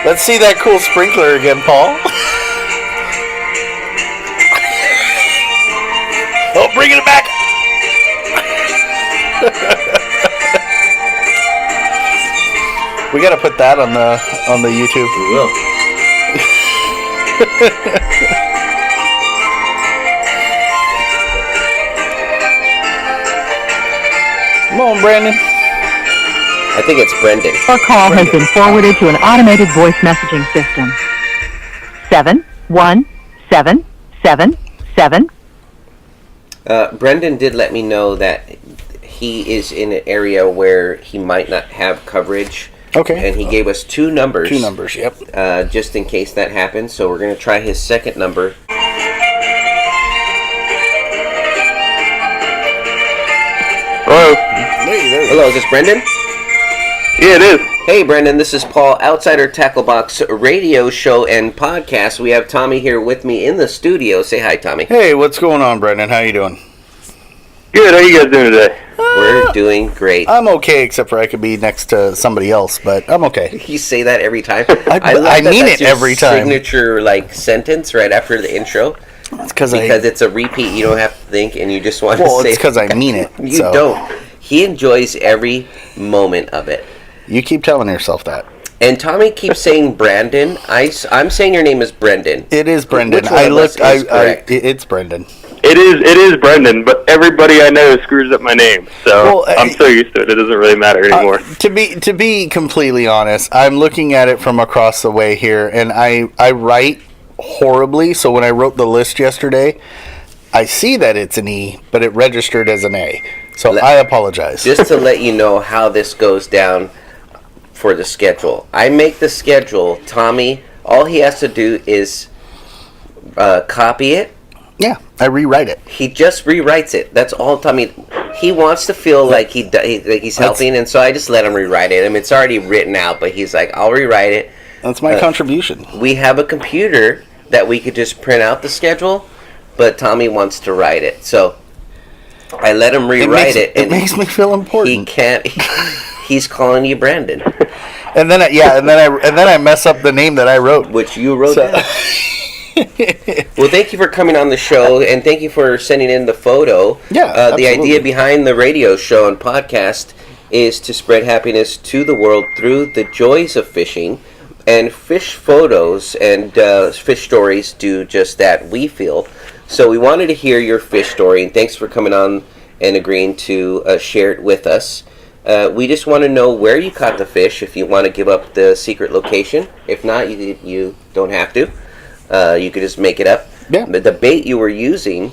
Let's see that cool sprinkler again, Paul. Oh, bring it back. We gotta put that on the YouTube. We will. Come on, Brandon. I think it's Brendon. Your call has been forwarded to an automated voice messaging system. 71777. Brendon did let me know that he is in an area where he might not have coverage. Okay. And he gave us two numbers. Two numbers, yep. Just in case that happens. So we're going to try his second number. Hello. Hey, there Hello, is this Brendon? Yeah, it is. Hey, Brendon, this is Paul, Outsider Tackle Box radio show and podcast. We have Tommy here with me in the studio. Say hi, Tommy. Hey, what's going on, Brandon? How you doing? Good. How you guys doing today? We're doing great. I'm okay, except for I could be next to somebody else, but I'm okay. You say that every time. I mean it every time. Signature sentence right after the intro. It's because it's a repeat. You don't have to think, and you just want to say. Well, it's because I mean it. You don't. He enjoys every moment of it. You keep telling yourself that. And Tommy keeps saying Brandon. I'm saying your name is Brendon. It is Brendon. Which one of us is correct? It's Brendon. It is Brendon, but everybody I know screws up my name, so I'm so used to it. It doesn't really matter anymore. To be completely honest, I'm looking at it from across the way here, and I write horribly. So when I wrote the list yesterday, I see that it's an E, but it registered as an A. So I apologize. Just to let you know how this goes down for the schedule. I make the schedule. Tommy, all he has to do is copy it. Yeah, I rewrite it. He just rewrites it. That's all Tommy. He wants to feel like he's helping, and so I just let him rewrite it. I mean, it's already written out, but he's like, I'll rewrite it. That's my contribution. We have a computer that we could just print out the schedule, but Tommy wants to write it. So I let him rewrite it. It makes me feel important. He can't. He's calling you Brandon. And then I mess up the name that I wrote, which you wrote down. Well, thank you for coming on the show, and thank you for sending in the photo. Yeah, the idea behind the radio show and podcast is to spread happiness to the world through the joys of fishing, and fish photos and fish stories do just that, we feel. So we wanted to hear your fish story, and thanks for coming on and agreeing to share it with us. We just want to know where you caught the fish, if you want to give up the secret location. If not, you don't have to. You could just make it up. Yeah. The bait you were using,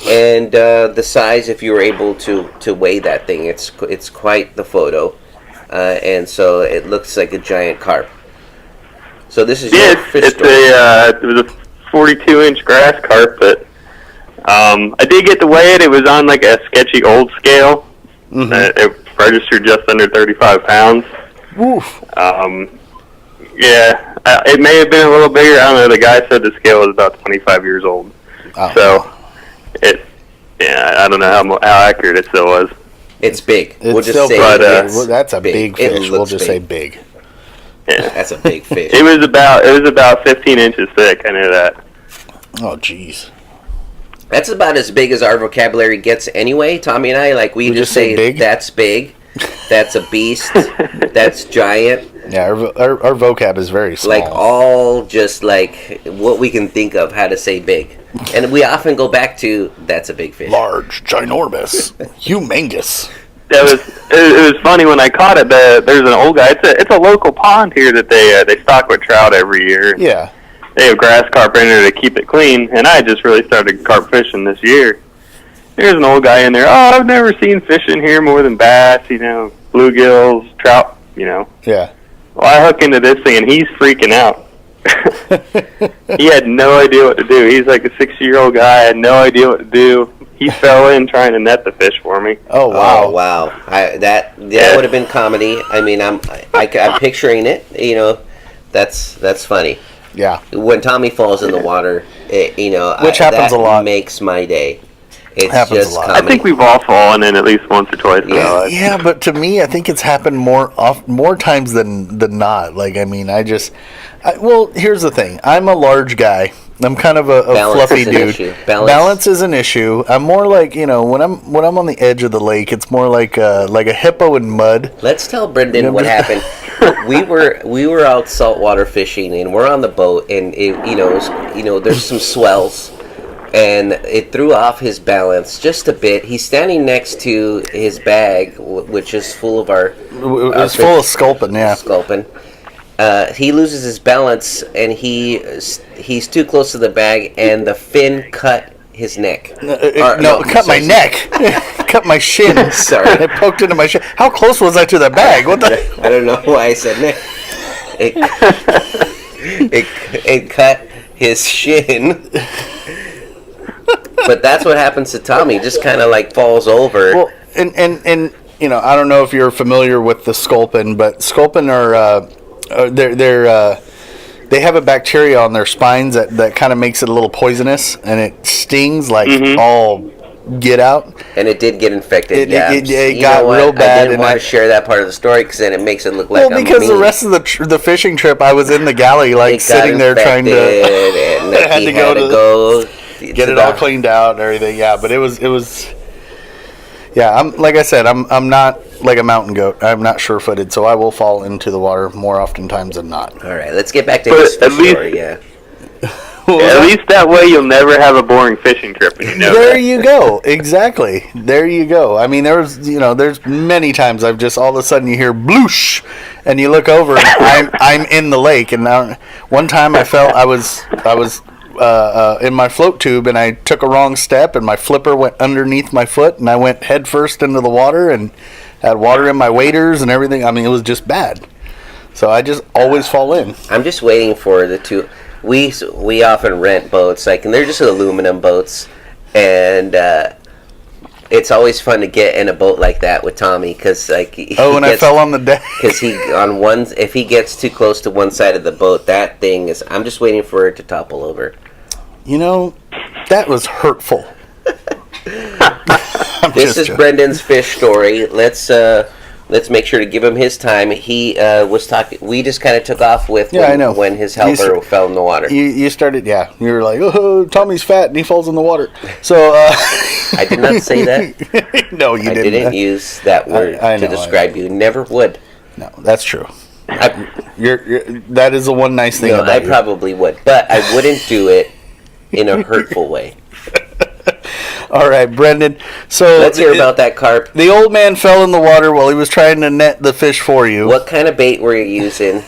and the size, if you were able to weigh that thing. It's quite the photo, and so it looks like a giant carp. So this is your fish story. It was a 42-inch grass carp, but I did get to weigh it. It was on like a sketchy old scale. Mm-hmm. It registered just under 35 pounds. Oof. Yeah, it may have been a little bigger. I don't know. The guy said the scale was about 25 years old. Oh. So, I don't know how accurate it still was. It's big. It's we'll just still say that's a big fish. We'll just say big. Yeah. That's a big fish. It was about 15 inches thick. I know that. Oh, jeez. That's about as big as our vocabulary gets anyway. Tommy and I, we just say big? That's big. That's a beast. That's giant. Yeah, our vocab is very small. All just what we can think of how to say big. And we often go back to, that's a big fish. Large, ginormous, humongous. It was funny when I caught it. There's an old guy. It's a local pond here that they stock with trout every year. Yeah. They have grass carp in there to keep it clean, and I just really started carp fishing this year. There's an old guy in there. Oh, I've never seen fish in here more than bass, bluegills, trout, Yeah. Well, I hook into this thing, and he's freaking out. He had no idea what to do. He's like a 60-year-old guy. I had no idea what to do. He fell in trying to net the fish for me. Oh, wow. Oh, wow. That would have been comedy. I mean, I'm picturing it. That's funny. Yeah. When Tommy falls in the water, which happens a lot, makes my day. It's Happens just a lot. I comedy. think we've all fallen in at least once or twice in our lives. Yeah, but to me, I think it's happened more times than not. Like, I mean, well, here's the thing. I'm a large guy. I'm kind of a Balance fluffy is an dude. issue. Balance is an issue. I'm more like, when I'm on the edge of the lake, it's more like a hippo in mud. Let's tell Brendon Yeah, what but- happened. We were out saltwater fishing, and we're on the boat, and there's some swells, and it threw off his balance just a bit. He's standing next to his bag, which is full of our It's full of sculpin, yeah. sculpin. He loses his balance, and he's too close to the bag, and the fin cut his neck. Cut my neck. Cut my shin. Sorry. It poked into my shin. How close was I to that bag? What the? I don't know why I said neck. It cut his shin. But that's what happens to Tommy. Just kind of like falls over. Well, and I don't know if you're familiar with the sculpin, but sculpin are they have a bacteria on their spines that kind of makes it a little poisonous, and it stings like all get out. And it did get infected. It got real bad. I didn't want to share that part of the story because then it makes it look like well, I'm because mean. the rest of the fishing trip, I was in the galley, like It got sitting there trying to infected, and I had he to had to go get it all cleaned out and everything. Yeah, but it was. Yeah, I'm not like a mountain goat. I'm not sure-footed, so I will fall into the water more oftentimes than not. All right, let's get back to But his at fish least- story. Yeah. At least that way you'll never have a boring fishing trip, and you know There that. you go. Exactly. There you go. I mean, there's many times I've just all of a sudden you hear bloosh, and you look over and I'm in the lake. And now, one time I felt I was in my float tube, and I took a wrong step, and my flipper went underneath my foot, and I went head first into the water and had water in my waders and everything. I mean, it was just bad. So I just always fall in. I'm just waiting for the two. We often rent boats, and they're just aluminum boats, and it's always fun to get in a boat like that with Tommy because I fell on the deck. because if he gets too close to one side of the boat, that thing is. I'm just waiting for it to topple over. That was hurtful. This is Brendon's fish story. Let's make sure to give him his time. He was talking. We just kind of took off with I know. when his helper fell in the water. You started, yeah. You were like, oh, Tommy's fat and he falls in the water. So I did not say that. No, you I didn't. didn't use that word I to know, describe you. Never would. No, that's true. I That is the one nice thing about you. probably would, but I wouldn't do it in a hurtful way. All right, Brendon. So Let's hear about that carp. The old man fell in the water while he was trying to net the fish for you. What kind of bait were you using?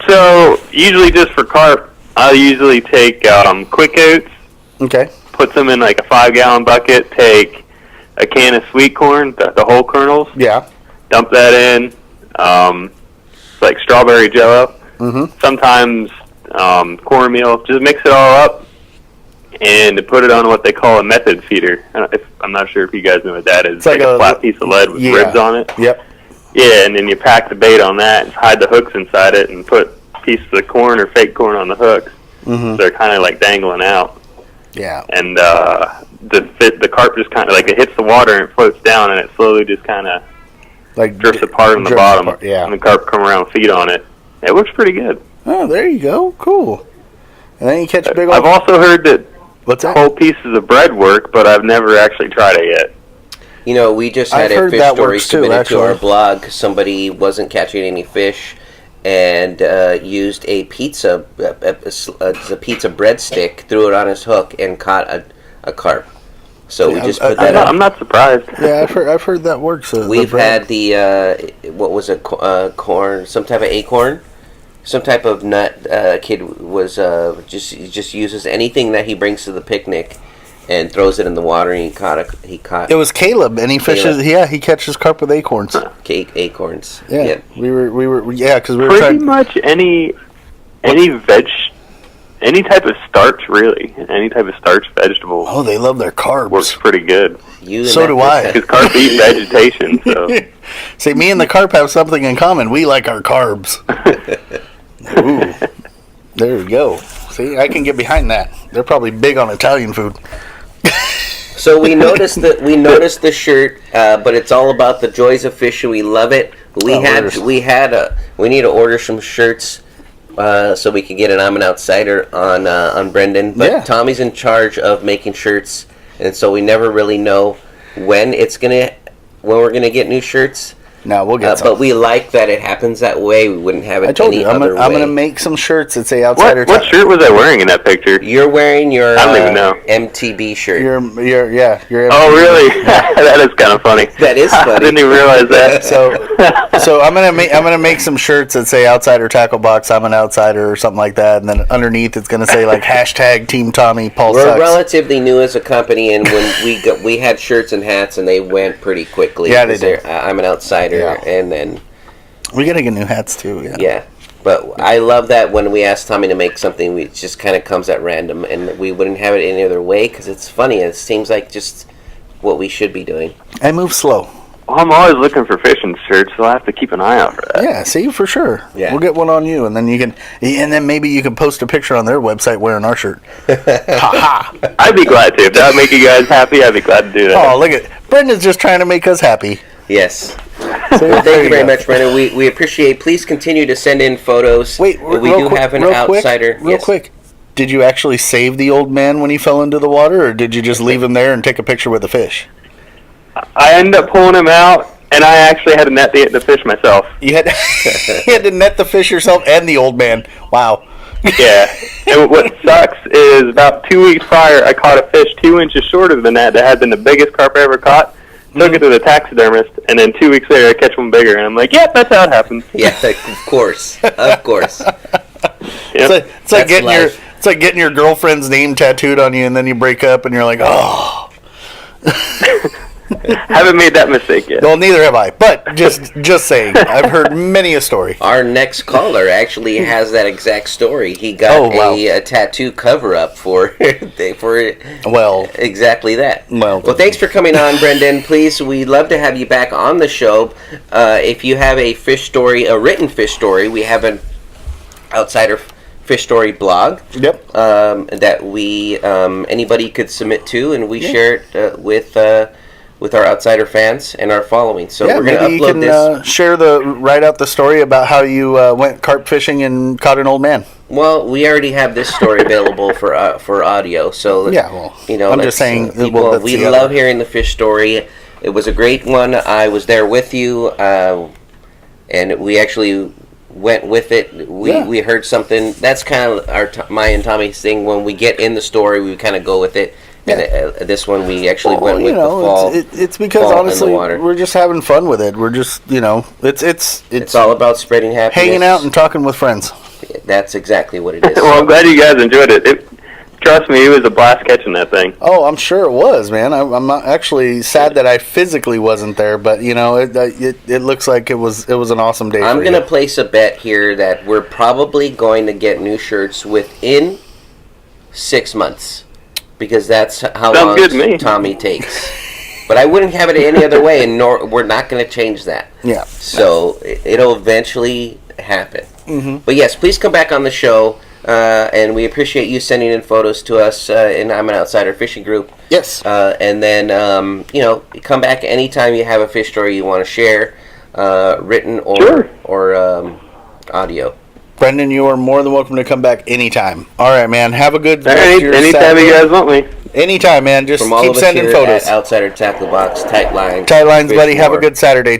So, usually just for carp, I'll usually take quick oats, Okay. put them in like a 5-gallon bucket, take a can of sweet corn, the whole kernels, Yeah. dump that in, it's like strawberry jello, sometimes cornmeal, just mix it all up, and put it on what they call a method feeder. I'm not sure if you guys know what that is. It's like a flat piece of lead with ribs on it. Yep. Yeah, and then you pack the bait on that and hide the hooks inside it and put pieces of corn or fake corn on the hooks. So they're kind of like dangling out. Yeah. And the carp just kind of like it hits the water and it floats down and it slowly just kind of Like drifts apart on the drifts bottom. apart, yeah. And the carp come around and feed on it. It works pretty good. Oh, there you go. Cool. And then you catch a big old... I've also heard that What's that? whole pieces of bread work, but I've never actually tried it yet. We just had I've a heard fish that story works too, submitted to our actually. blog. Somebody wasn't catching any fish and used a pizza breadstick, threw it on his hook, and caught a carp. So we just put that I'm not surprised. Yeah, I've heard that works. We've had the what was it? Corn, some type of acorn, some type of nut. Kid was just uses anything that he brings to the picnic, and throws it in the water. And he caught. It was Caleb, and he fishes. Yeah, he catches carp with acorns. Acorns. Yeah, we were because we were Pretty trying. much any type of starch, really. Any type of starch vegetable Oh, they love their carbs. works pretty good. You and So that do I. fish. Because carp eat vegetation, so... See, me and the carp have something in common. We like our carbs. Ooh, there we go. See, I can get behind that. They're probably big on Italian food. So we noticed the shirt, but it's all about the joys of fishing. We love it. We need to order some shirts so we can get an I'm an Outsider on Brendon. But Yeah. Tommy's in charge of making shirts, and so we never really know when we're gonna get new shirts. No, we'll get some. But we like that it happens that way. We wouldn't have it I told any you, other way. I'm going to make some shirts that say Outsider. What shirt was I wearing in that picture? You're wearing your I don't even know. MTB shirt. Your Oh, really? That is kind of funny. That is funny. I didn't even realize that. So I'm gonna make some shirts that say Outsider Tackle Box, I'm an Outsider, or something like that, and then underneath it's gonna say like hashtag Team Tommy Paul We're sucks. relatively new as a company, and when we had shirts and hats, and they went pretty quickly. Yeah, they did. I'm an Outsider, Yeah. and then We gotta get new hats too. yeah. But I love that when we ask Tommy to make something, it just kind of comes at random, and we wouldn't have it any other way because it's funny. It seems like just what we should be doing. I move slow. Well, I'm always looking for fishing shirts, so I have to keep an eye out for that. Yeah, see, for sure. Yeah. We'll get one on you, and then maybe you can post a picture on their website wearing our shirt. Ha ha! I'd be glad to. If that would make you guys happy, I'd be glad to do that. Oh, look at Brendan's just trying to make us happy. Yes. So, Well, thank you very go. much, Brendon. We appreciate. Please continue to send in photos. Wait, we do have an outsider. Real quick. Did you actually save the old man when he fell into the water, or did you just leave him there and take a picture with the fish? I ended up pulling him out, and I actually had to net the fish myself. You had you had to net the fish yourself and the old man. Wow. Yeah. And what sucks is about 2 weeks prior, I caught a fish 2 inches shorter than that had been the biggest carp I ever caught. Took it to the taxidermist, and then 2 weeks later, I catch one bigger, and I'm like, yep, that's how it happens. Yeah, of course, of course. Yep. It's like That's life. it's like getting your girlfriend's name tattooed on you, and then you break up, and you're like, oh. Haven't made that mistake yet. Well, neither have I. But just saying, I've heard many a story. Our next caller actually has that exact story. He got a tattoo cover up for Well, exactly that. Well, thanks for coming on, Brendon. Please, we'd love to have you back on the show. If you have a fish story, a written fish story, we have an Outsider Fish Story blog. Yep. That we anybody could submit to, and we share it with our Outsider fans and our following. So we're going to maybe upload you can write out the story about how you went carp fishing and caught an old man. Well, we already have this story available for audio. So Yeah, well, I'm just saying, people, that's we the love other. hearing the fish story. It was a great one. I was there with you, and we actually went with it. We heard something. That's kind of my and Tommy's thing. When we get in the story, we kind of go with it. And this one we actually went with the fall. It's because fall in the honestly, water. we're just having fun with it. We're just It's all about spreading happiness, hanging out and talking with friends. That's exactly what it is. Well, I'm glad you guys enjoyed it. Trust me, it was a blast catching that thing. Oh, I'm sure it was, man. I'm not actually sad that I physically wasn't there, but it looks like it was an awesome day. I'm gonna place a bet here that we're probably going to get new shirts within 6 months, because that's how Sounds long good to me. Tommy takes. But I wouldn't have it any other way, and we're not going to change that. Yeah. So it'll eventually happen. Mm-hmm. But yes, please come back on the show, and we appreciate you sending in photos to us in I'm an Outsider Fishing Group. Yes. And then come back anytime you have a fish story you want to share, written or audio. Brendan, you are more than welcome to come back anytime. All right, man. Have a good rest of your Anytime Saturday. you guys want me. Anytime, man. Just From all keep of us sending here photos. at Outsider Tackle Box, Tight Lines. Tight lines, Fish buddy. Have a More. good Saturday.